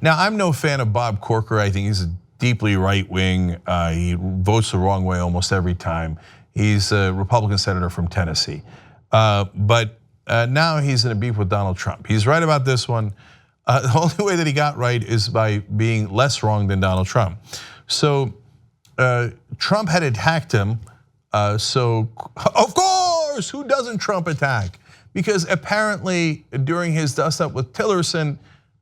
Now, I'm no fan of Bob Corker. I think he's deeply right-wing. He votes the wrong way almost every time. He's a Republican senator from Tennessee. But now he's in a beef with Donald Trump. He's right about this one. The only way that he got right is by being less wrong than Donald Trump. So Trump had attacked him. So of course, who doesn't Trump attack? Because apparently during his dust-up with Tillerson,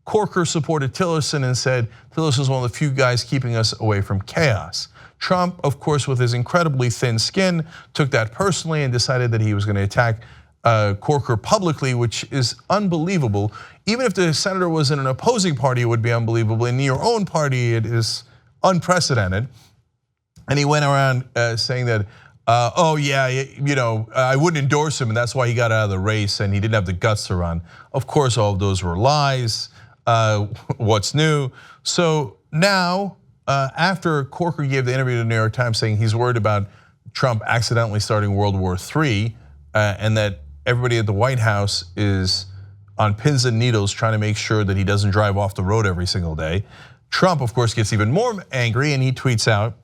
Corker supported Tillerson and said Tillerson is one of the few guys keeping us away from chaos. Trump, of course, with his incredibly thin skin, took that personally and decided that he was going to attack Corker publicly, which is unbelievable. Even if the senator was in an opposing party, it would be unbelievable. In your own party, it is unprecedented. And he went around saying that, oh yeah, I wouldn't endorse him, and that's why he got out of the race, and he didn't have the guts to run. Of course, all of those were lies. What's new? So now, after Corker gave the interview to the New York Times saying he's worried about Trump accidentally starting World War III, and that everybody at the White House is on pins and needles trying to make sure that he doesn't drive off the road every single day, Trump, of course, gets even more angry and he tweets out,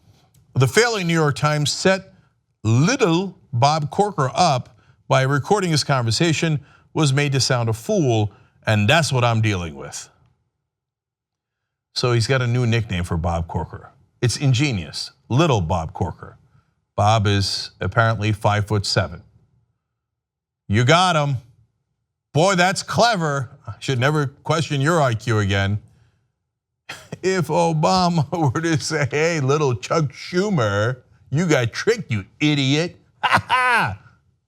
"The failing New York Times set little Bob Corker up by recording his conversation, was made to sound a fool, and that's what I'm dealing with." So he's got a new nickname for Bob Corker. It's ingenious, little Bob Corker. Bob is apparently 5'7". You got him. Boy, that's clever. I should never question your IQ again. If Obama were to say, hey, little Chuck Schumer, you got tricked, you idiot.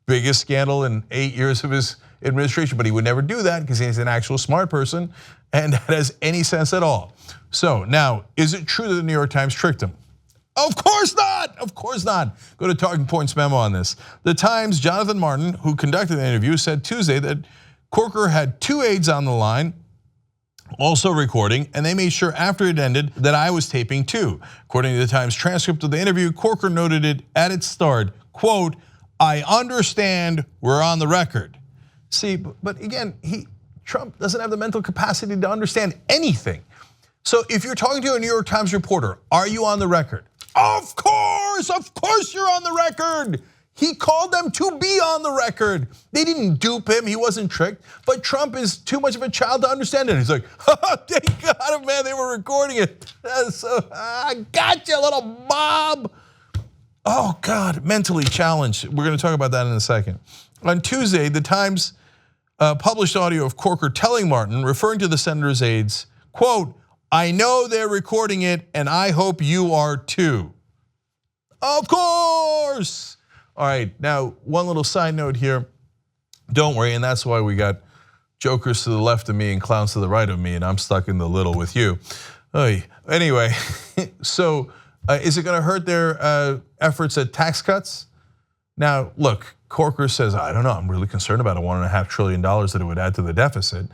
Biggest scandal in 8 years of his administration, but he would never do that because he's an actual smart person and that has any sense at all. So now, is it true that the New York Times tricked him? Of course not, of course not. Go to Talking Points memo on this. The Times' Jonathan Martin, who conducted the interview, said Tuesday that Corker had 2 aides on the line, also recording, and they made sure after it ended that I was taping too. According to the Times transcript of the interview, Corker noted it at its start, quote, "I understand we're on the record." See, but again, Trump doesn't have the mental capacity to understand anything. So if you're talking to a New York Times reporter, are you on the record? Of course you're on the record. He called them to be on the record. They didn't dupe him, he wasn't tricked, but Trump is too much of a child to understand it. He's like, they got him, man, they were recording it. So, I got you, little Bob. Oh God, mentally challenged. We're gonna talk about that in a second. On Tuesday, the Times published audio of Corker telling Martin, referring to the senator's aides, quote, "I know they're recording it and I hope you are too." Of course. All right, now one little side note here. Don't worry, and that's why we got jokers to the left of me and clowns to the right of me, and I'm stuck in the middle with you. Anyway, so is it gonna hurt their efforts at tax cuts? Now, look, Corker says, I don't know, I'm really concerned about a $1.5 trillion that it would add to the deficit.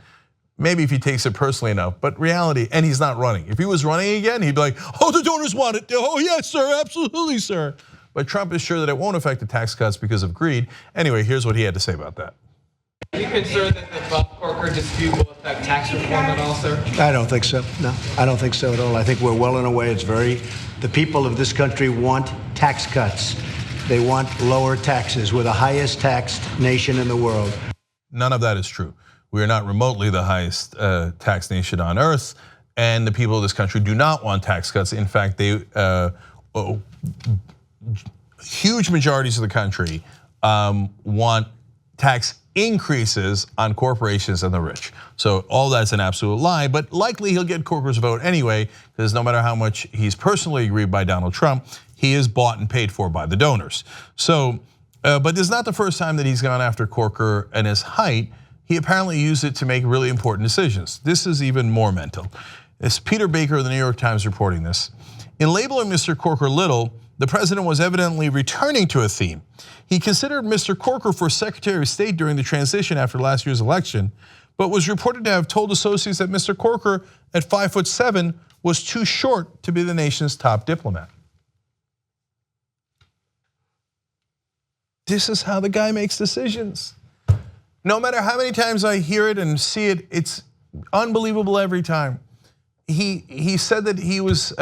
Maybe if he takes it personally enough, but reality, and he's not running. If he was running again, he'd be like, oh, the donors want it. Oh, yes, sir, absolutely, sir. But Trump is sure that it won't affect the tax cuts because of greed. Anyway, here's what he had to say about that. Are you concerned that the Bob Corker dispute will affect tax reform at all, sir? I don't think so, no. I don't think so at all. I think we're well on our way. The people of this country want tax cuts. They want lower taxes. We're the highest taxed nation in the world. None of that is true. We are not remotely the highest tax nation on earth, and the people of this country do not want tax cuts. In fact, huge majorities of the country want tax increases on corporations and the rich. So all that's an absolute lie, but likely he'll get Corker's vote anyway, because no matter how much he's personally aggrieved by Donald Trump, he is bought and paid for by the donors. So, but this is not the first time that he's gone after Corker and his height. He apparently used it to make really important decisions. This is even more mental. It's Peter Baker of the New York Times reporting this. In labeling Mr. Corker little, the president was evidently returning to a theme. He considered Mr. Corker for Secretary of State during the transition after last year's election, but was reported to have told associates that Mr. Corker at 5'7" was too short to be the nation's top diplomat. This is how the guy makes decisions. No matter how many times I hear it and see it, it's unbelievable every time. he said that he was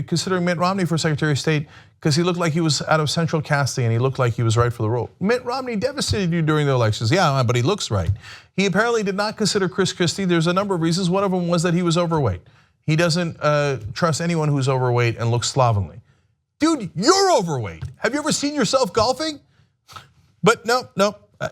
considering Mitt Romney for Secretary of State because he looked like he was out of central casting and he looked like he was right for the role. Mitt Romney devastated you during the elections. Yeah, but he looks right. He apparently did not consider Chris Christie. There's a number of reasons. One of them was that he was overweight. He doesn't trust anyone who's overweight and looks slovenly. Dude, you're overweight. Have you ever seen yourself golfing? But no.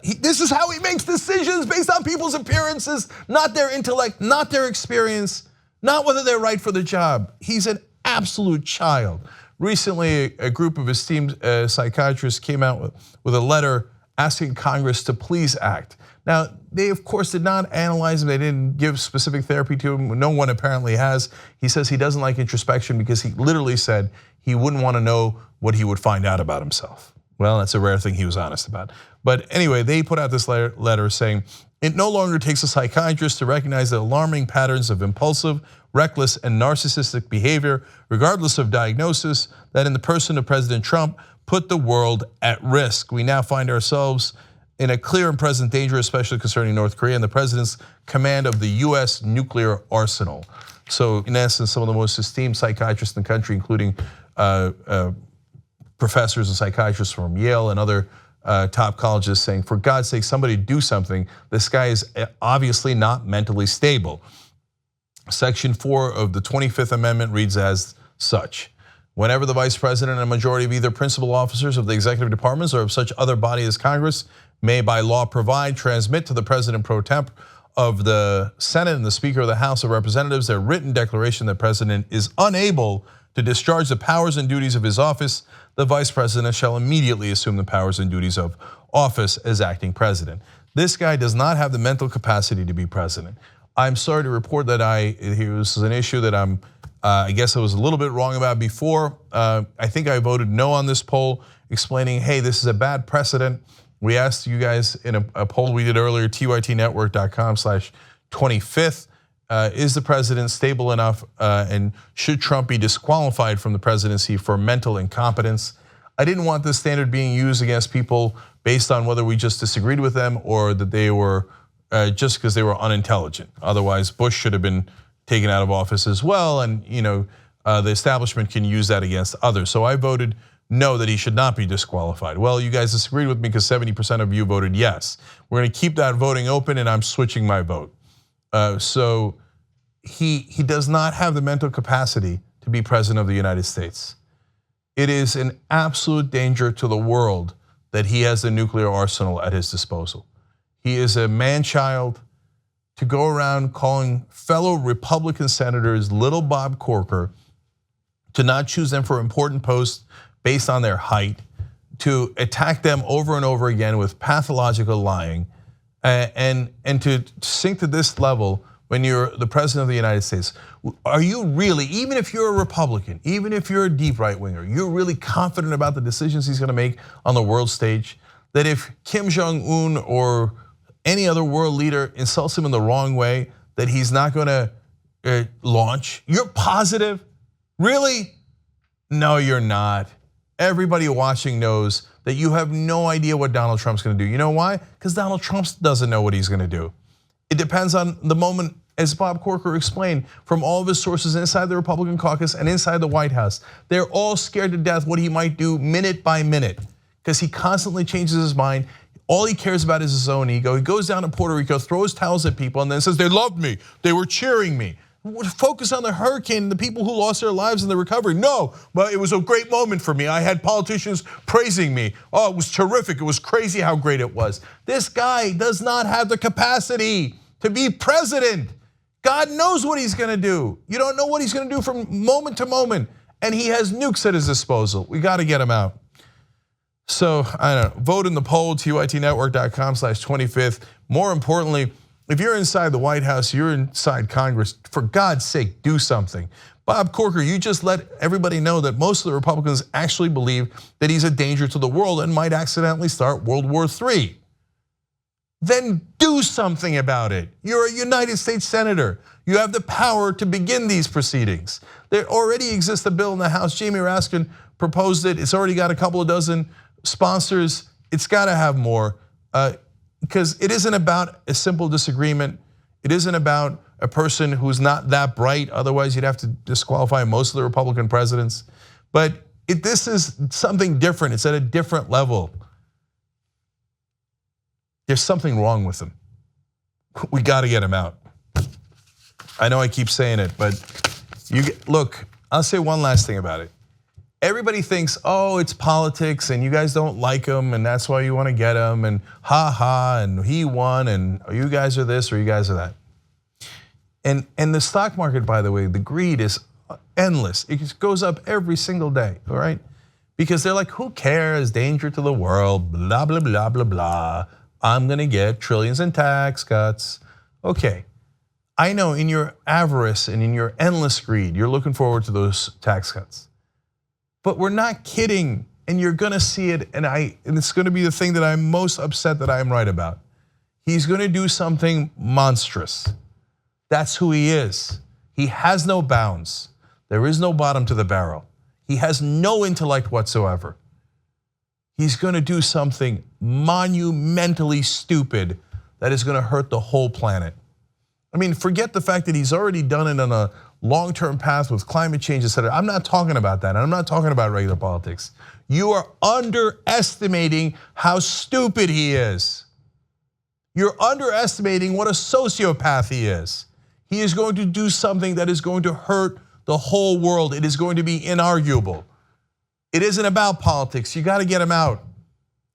This is how he makes decisions based on people's appearances, not their intellect, not their experience, not whether they're right for the job. He's an absolute child. Recently, a group of esteemed psychiatrists came out with a letter asking Congress to please act. Now, they of course did not analyze him. They didn't give specific therapy to him. No one apparently has. He says he doesn't like introspection because he literally said he wouldn't want to know what he would find out about himself. Well, that's a rare thing he was honest about. But anyway, they put out this letter saying, it no longer takes a psychiatrist to recognize the alarming patterns of impulsive, reckless, and narcissistic behavior, regardless of diagnosis, that in the person of President Trump put the world at risk. We now find ourselves in a clear and present danger, especially concerning North Korea and the president's command of the US nuclear arsenal. So in essence, some of the most esteemed psychiatrists in the country, including professors and psychiatrists from Yale and other top colleges saying, for God's sake, somebody do something. This guy is obviously not mentally stable. Section 4 of the 25th Amendment reads as such. Whenever the vice president and a majority of either principal officers of the executive departments or of such other body as Congress may by law provide, transmit to the president pro temp of the Senate and the Speaker of the House of Representatives their written declaration that the president is unable to discharge the powers and duties of his office, the vice president shall immediately assume the powers and duties of office as acting president. This guy does not have the mental capacity to be president. I'm sorry to report that this is an issue that I guess I was a little bit wrong about before. I think I voted no on this poll, explaining, hey, this is a bad precedent. We asked you guys in a poll we did earlier, tytnetwork.com/25th, is the president stable enough and should Trump be disqualified from the presidency for mental incompetence? I didn't want this standard being used against people based on whether we just disagreed with them or that they were just because they were unintelligent. Otherwise, Bush should have been taken out of office as well, and the establishment can use that against others. So I voted no, that he should not be disqualified. Well, you guys disagreed with me because 70% of you voted yes. We're going to keep that voting open, and I'm switching my vote. So he does not have the mental capacity to be president of the United States. It is an absolute danger to the world that he has the nuclear arsenal at his disposal. He is a man-child. To go around calling fellow Republican senators little Bob Corker, to not choose them for important posts based on their height, to attack them over and over again with pathological lying, and to sink to this level when you're the president of the United States. Are you really, even if you're a Republican, even if you're a deep right winger, you're really confident about the decisions he's going to make on the world stage? That if Kim Jong-un or any other world leader insults him in the wrong way, that he's not going to launch? You're positive? Really? No, you're not. Everybody watching knows that you have no idea what Donald Trump's going to do. You know why? Because Donald Trump doesn't know what he's going to do. It depends on the moment, as Bob Corker explained, from all of his sources inside the Republican caucus and inside the White House. They're all scared to death what he might do minute by minute because he constantly changes his mind. All he cares about is his own ego. He goes down to Puerto Rico, throws towels at people, and then says, they loved me, they were cheering me. Focus on the hurricane and the people who lost their lives in the recovery. No, but it was a great moment for me. I had politicians praising me. Oh, it was terrific. It was crazy how great it was. This guy does not have the capacity to be president. God knows what he's going to do. You don't know what he's going to do from moment to moment. And he has nukes at his disposal. We got to get him out. So, I don't know, vote in the poll, tytnetwork.com/25th. More importantly, if you're inside the White House, you're inside Congress, for God's sake, do something. Bob Corker, you just let everybody know that most of the Republicans actually believe that he's a danger to the world and might accidentally start World War III. Then do something about it. You're a United States senator. You have the power to begin these proceedings. There already exists a bill in the House. Jamie Raskin proposed it. It's already got a couple of dozen sponsors. It's got to have more. Because it isn't about a simple disagreement. It isn't about a person who's not that bright. Otherwise, you'd have to disqualify most of the Republican presidents. But this is something different. It's at a different level. There's something wrong with him. We got to get him out. I know I keep saying it, but look, I'll say one last thing about it. Everybody thinks, oh, it's politics and you guys don't like him and that's why you want to get him and ha ha and he won and you guys are this or you guys are that. And the stock market, by the way, the greed is endless. It just goes up every single day, all right? Because they're like, who cares, danger to the world, blah, blah, blah, blah, blah. I'm gonna get trillions in tax cuts. Okay, I know in your avarice and in your endless greed, you're looking forward to those tax cuts. But we're not kidding, and you're gonna see it, and it's gonna be the thing that I'm most upset that I'm right about. He's gonna do something monstrous. That's who he is. He has no bounds. There is no bottom to the barrel. He has no intellect whatsoever. He's gonna do something monumentally stupid that is gonna hurt the whole planet. I mean, forget the fact that he's already done it on a long-term path with climate change, etc. I'm not talking about that. I'm not talking about regular politics. You are underestimating how stupid he is. You're underestimating what a sociopath he is. He is going to do something that is going to hurt the whole world. It is going to be inarguable. It isn't about politics. You got to get him out.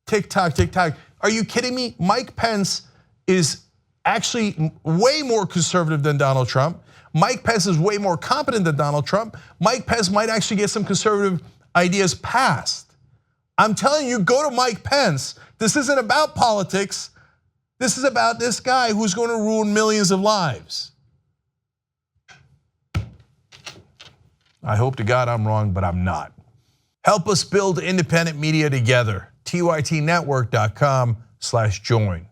Tick tock, tick tock. Are you kidding me? Mike Pence is actually way more conservative than Donald Trump. Mike Pence is way more competent than Donald Trump. Mike Pence might actually get some conservative ideas passed. I'm telling you, go to Mike Pence. This isn't about politics. This is about this guy who's going to ruin millions of lives. I hope to God I'm wrong, but I'm not. Help us build independent media together. tytnetwork.com/join.